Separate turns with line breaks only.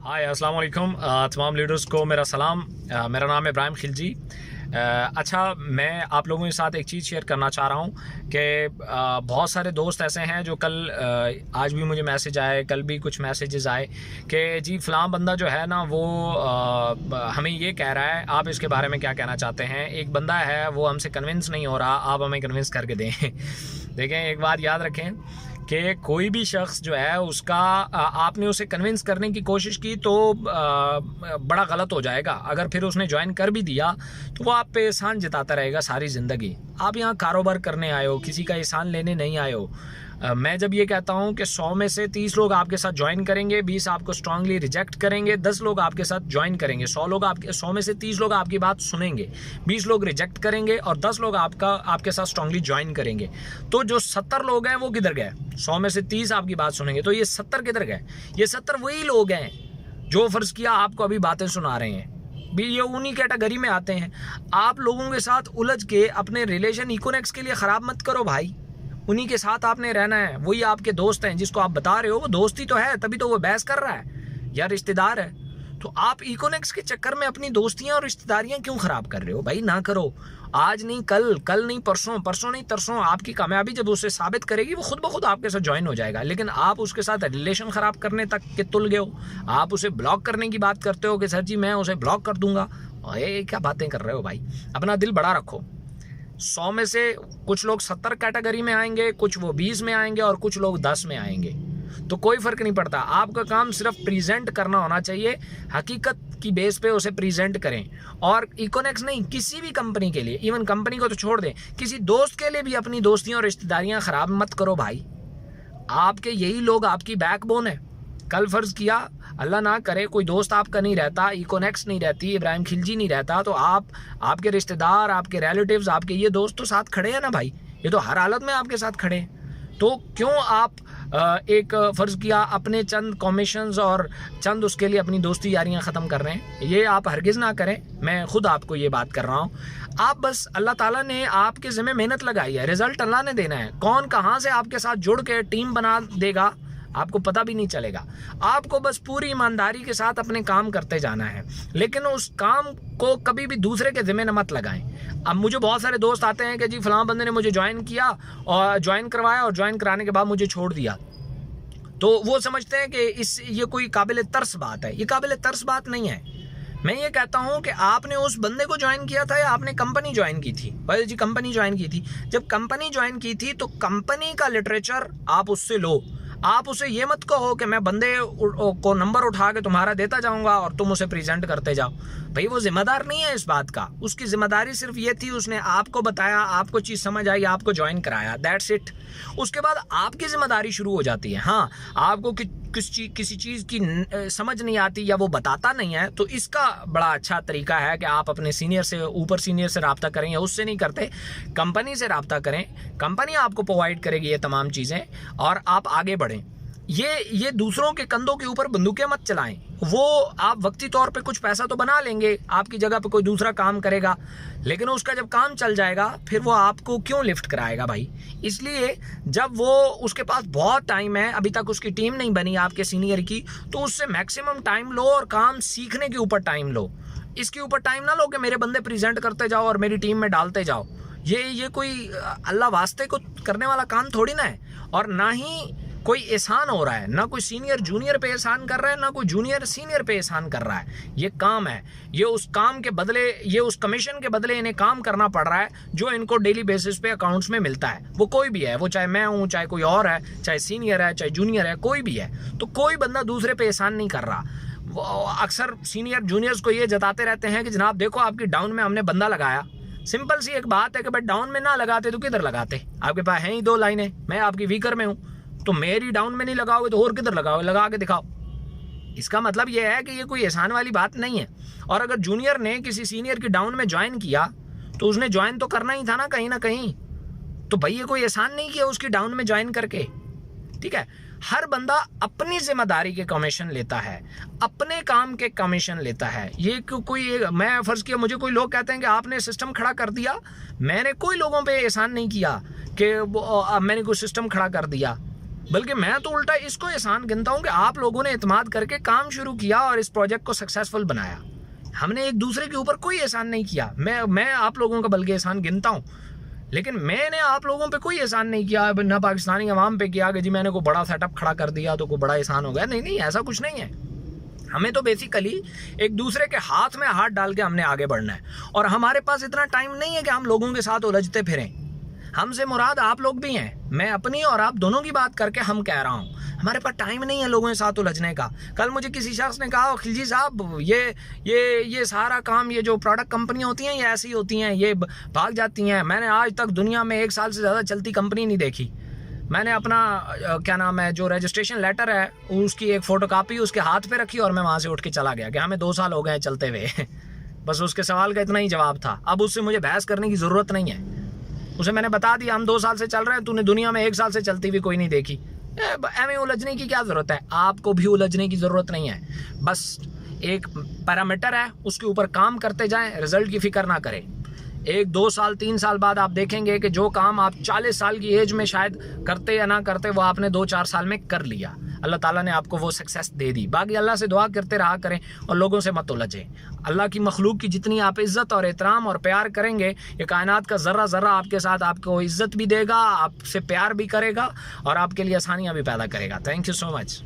हाय अस्सलाम वालेकुम। तमाम लीडर्स को मेरा सलाम। मेरा नाम है इब्राहिम खिलजी। अच्छा, मैं आप लोगों के साथ एक चीज़ शेयर करना चाह रहा हूँ कि बहुत सारे दोस्त ऐसे हैं जो कल आज भी मुझे मैसेज आए, कल भी कुछ मैसेजेस आए कि जी फ़लाँ बंदा जो है ना वो हमें ये कह रहा है, आप इसके बारे में क्या कहना चाहते हैं। एक बंदा है वो हमसे कन्विंस नहीं हो रहा, आप हमें कन्विंस करके दें। देखें, एक बात याद रखें कि कोई भी शख्स जो है उसका आपने उसे कन्विंस करने की कोशिश की तो बड़ा गलत हो जाएगा। अगर फिर उसने ज्वाइन कर भी दिया तो वो आप पे एहसान जताता रहेगा सारी ज़िंदगी। आप यहाँ कारोबार करने आए हो, किसी का एहसान लेने नहीं आए हो। मैं जब ये कहता हूँ कि 100 में से 30 लोग आपके साथ ज्वाइन करेंगे, 20 आपको स्ट्रांगली रिजेक्ट करेंगे, 10 लोग आपके साथ ज्वाइन करेंगे। 100 में से 30 लोग आपकी बात सुनेंगे, 20 लोग रिजेक्ट करेंगे और 10 लोग आपके साथ स्ट्रांगली ज्वाइन करेंगे। तो जो 70 लोग हैं वो किधर गए? 100 में से 30 आपकी बात सुनेंगे, तो ये 70 किधर गए? ये 70 वही लोग हैं जो फ़र्ज़ किया आपको अभी बातें सुना रहे हैं, भी ये उन्हीं कैटेगरी में आते हैं। आप लोगों के साथ उलझ के अपने रिलेशन इकोनेक्स के लिए ख़राब मत करो भाई। उन्हीं के साथ आपने रहना है, वही आपके दोस्त हैं। जिसको आप बता रहे हो वो दोस्ती तो है, तभी तो वो बहस कर रहा है या रिश्तेदार है। तो आप इकोनेक्स के चक्कर में अपनी दोस्तियां और रिश्तेदारियां क्यों ख़राब कर रहे हो भाई? ना करो। आज नहीं कल, कल नहीं परसों, परसों नहीं तरसों आपकी कामयाबी जब उसे साबित करेगी वो खुद ब खुद आपके साथ ज्वाइन हो जाएगा। लेकिन आप उसके साथ रिलेशन ख़राब करने तक के तुल गए हो। आप उसे ब्लॉक करने की बात करते हो कि सर जी मैं उसे ब्लॉक कर दूंगा। ये क्या बातें कर रहे हो भाई? अपना दिल बड़ा रखो। 100 में से कुछ लोग 70 कैटेगरी में आएंगे, कुछ वो 20 में आएंगे और कुछ लोग 10 में आएंगे, तो कोई फ़र्क नहीं पड़ता। आपका काम सिर्फ प्रेजेंट करना होना चाहिए, हकीकत की बेस पे उसे प्रेजेंट करें। और इकोनेक्स नहीं, किसी भी कंपनी के लिए, इवन कंपनी को तो छोड़ दें, किसी दोस्त के लिए भी अपनी दोस्तियां और रिश्तेदारियां ख़राब मत करो भाई। आपके यही लोग आपकी बैकबोन है। कल फ़र्ज़ किया, अल्लाह ना करे, कोई दोस्त आपका नहीं रहता, इकोनेक्स नहीं रहती, इब्राहिम खिलजी नहीं रहता, तो आपके रिश्तेदार, आपके रिलेटिव्स, आपके ये दोस्त तो साथ खड़े हैं ना भाई। ये तो हर हालत में आपके साथ खड़े हैं। तो क्यों आप एक फ़र्ज़ किया अपने चंद कमीशंस और चंद उसके लिए अपनी दोस्ती यारियां ख़त्म कर रहे हैं? ये आप हरगिज़ ना करें। मैं ख़ुद आपको ये बात कर रहा हूँ। आप बस, अल्लाह ताला ने आपके ज़िम्मे मेहनत लगाई है, रिज़ल्ट अल्लाह ने देना है। कौन कहाँ से आपके साथ जुड़ के टीम बना देगा आपको पता भी नहीं चलेगा। आपको बस पूरी ईमानदारी के साथ अपने काम करते जाना है, लेकिन उस काम को कभी भी दूसरे के ज़िम्मे न मत लगाएं। अब मुझे बहुत सारे दोस्त आते हैं कि जी फ़लाँ बंदे ने मुझे ज्वाइन किया और ज्वाइन करवाया और ज्वाइन कराने के बाद मुझे छोड़ दिया, तो वो समझते हैं कि ये कोई काबिल तर्स बात है। ये काबिल तर्स बात नहीं है। मैं ये कहता हूँ कि आपने उस बंदे को ज्वाइन किया था या आपने कंपनी ज्वाइन की थी? भाई जी कंपनी ज्वाइन की थी। जब कंपनी ज्वाइन की थी तो कंपनी का लिटरेचर आप उससे लो। आप उसे ये मत कहो कि मैं बंदे को नंबर उठा के तुम्हारा देता जाऊंगा और तुम उसे प्रेजेंट करते जाओ। भाई वो जिम्मेदार नहीं है इस बात का। उसकी जिम्मेदारी सिर्फ ये थी, उसने आपको बताया, आपको चीज़ समझ आई, आपको ज्वाइन कराया, दैट्स इट। उसके बाद आपकी जिम्मेदारी शुरू हो जाती है। हाँ, आपको किसी चीज़ की समझ नहीं आती या वो बताता नहीं है, तो इसका बड़ा अच्छा तरीका है कि आप अपने सीनियर से, ऊपर सीनियर से रब्ता करें, या उससे नहीं करते कंपनी से रब्ता करें। कंपनी आपको प्रोवाइड करेगी ये तमाम चीज़ें और आप आगे बढ़ें। ये दूसरों के कंधों के ऊपर बंदूकें मत चलाएं। वो आप वक्ती तौर पे कुछ पैसा तो बना लेंगे, आपकी जगह पे कोई दूसरा काम करेगा, लेकिन उसका जब काम चल जाएगा फिर वो आपको क्यों लिफ्ट कराएगा भाई? इसलिए जब वो, उसके पास बहुत टाइम है, अभी तक उसकी टीम नहीं बनी आपके सीनियर की, तो उससे मैक्सिमम टाइम लो और काम सीखने के ऊपर टाइम लो। इसके ऊपर टाइम ना लो कि मेरे बंदे प्रेजेंट करते जाओ और मेरी टीम में डालते जाओ। ये कोई अल्लाह वास्ते को करने वाला काम थोड़ी ना है। और ना ही कोई एहसान हो रहा है, ना कोई सीनियर जूनियर पे एहसान कर रहा है, ना कोई जूनियर सीनियर पे एहसान कर रहा है। ये काम है, ये उस काम के बदले, ये उस कमीशन के बदले इन्हें काम करना पड़ रहा है जो इनको डेली बेसिस पे अकाउंट्स में मिलता है। वो कोई भी है, वो चाहे मैं हूँ, चाहे कोई और है, चाहे सीनियर है, चाहे जूनियर है, कोई भी है। तो कोई बंदा दूसरे पे एहसान नहीं कर रहा। अक्सर सीनियर जूनियर्स को ये जताते रहते हैं कि जनाब देखो आपकी डाउन में हमने बंदा लगाया। सिंपल सी एक बात है कि भाई डाउन में ना लगाते तो किधर लगाते? आपके पास हैं ही 2 लाइनें, मैं आपकी वीकर में हूँ, तो मेरी डाउन में नहीं लगाओगे तो और किधर लगाओगे? लगा के दिखाओ। इसका मतलब यह है कि ये कोई एहसान वाली बात नहीं है। और अगर जूनियर ने किसी सीनियर की डाउन में ज्वाइन किया तो उसने ज्वाइन तो करना ही था ना कहीं ना कहीं। तो भाई ये कोई एहसान नहीं किया उसकी डाउन में ज्वाइन करके, ठीक है? हर बंदा अपनी जिम्मेदारी के कमीशन लेता है, अपने काम के कमीशन लेता है। ये कोई, मैं फ़र्ज़ किया मुझे कोई लोग कहते हैं कि आपने सिस्टम खड़ा कर दिया। मैंने कोई लोगों पे एहसान नहीं किया कि मैंने कोई सिस्टम खड़ा कर दिया। बल्कि मैं तो उल्टा इसको एहसान गिनता हूँ कि आप लोगों ने इत्मीनान करके काम शुरू किया और इस प्रोजेक्ट को सक्सेसफुल बनाया। हमने एक दूसरे के ऊपर कोई एहसान नहीं किया। मैं आप लोगों का बल्कि एहसान गिनता हूँ, लेकिन मैंने आप लोगों पे कोई एहसान नहीं किया, ना पाकिस्तानी अवाम पे किया कि जी मैंने कोई बड़ा सेटअप खड़ा कर दिया तो कोई बड़ा एहसान हो गया। नहीं, ऐसा कुछ नहीं है। हमें तो बेसिकली एक दूसरे के हाथ में हाथ डाल के हमने आगे बढ़ना है, और हमारे पास इतना टाइम नहीं है कि हम लोगों के साथ उलझते फिरें। हमसे मुराद आप लोग भी हैं, मैं अपनी और आप दोनों की बात करके हम कह रहा हूँ, हमारे पास टाइम नहीं है लोगों के साथ उलझने का। कल मुझे किसी शख्स ने कहा, खिलजी साहब ये सारा काम, ये जो प्रोडक्ट कंपनियाँ होती हैं ये ऐसी होती हैं, ये भाग जाती हैं। मैंने आज तक दुनिया में 1 साल से ज़्यादा चलती कंपनी नहीं देखी। मैंने अपना क्या नाम है जो रजिस्ट्रेशन लेटर है उसकी एक फ़ोटोकॉपी उसके हाथ पे रखी और मैं वहाँ से उठ के चला गया कि हमें 2 साल हो गए चलते हुए। बस उसके सवाल का इतना ही जवाब था। अब उससे मुझे बहस करने की ज़रूरत नहीं है। उसे मैंने बता दिया हम 2 साल से चल रहे हैं, तूने दुनिया में 1 साल से चलती हुई कोई नहीं देखी। एवं उलझने की क्या ज़रूरत है? आपको भी उलझने की ज़रूरत नहीं है। बस एक पैरामीटर है, उसके ऊपर काम करते जाएं, रिजल्ट की फ़िक्र ना करें। 1, 2 साल 3 साल बाद आप देखेंगे कि जो काम आप 40 साल की एज में शायद करते या ना करते, वो आपने 2-4 साल में कर लिया। अल्लाह ताला ने आपको वो सक्सेस दे दी। बाकी अल्लाह से दुआ करते रहा करें और लोगों से मत उलझें। अल्लाह की मखलूक की जितनी आप इज़्ज़त और एहतराम और प्यार करेंगे, ये कायनात का ज़र्रा ज़र्रा आपके साथ आपको इज़्ज़त भी देगा, आपसे प्यार भी करेगा और आपके लिए आसानियाँ भी पैदा करेगा। Thank you so much.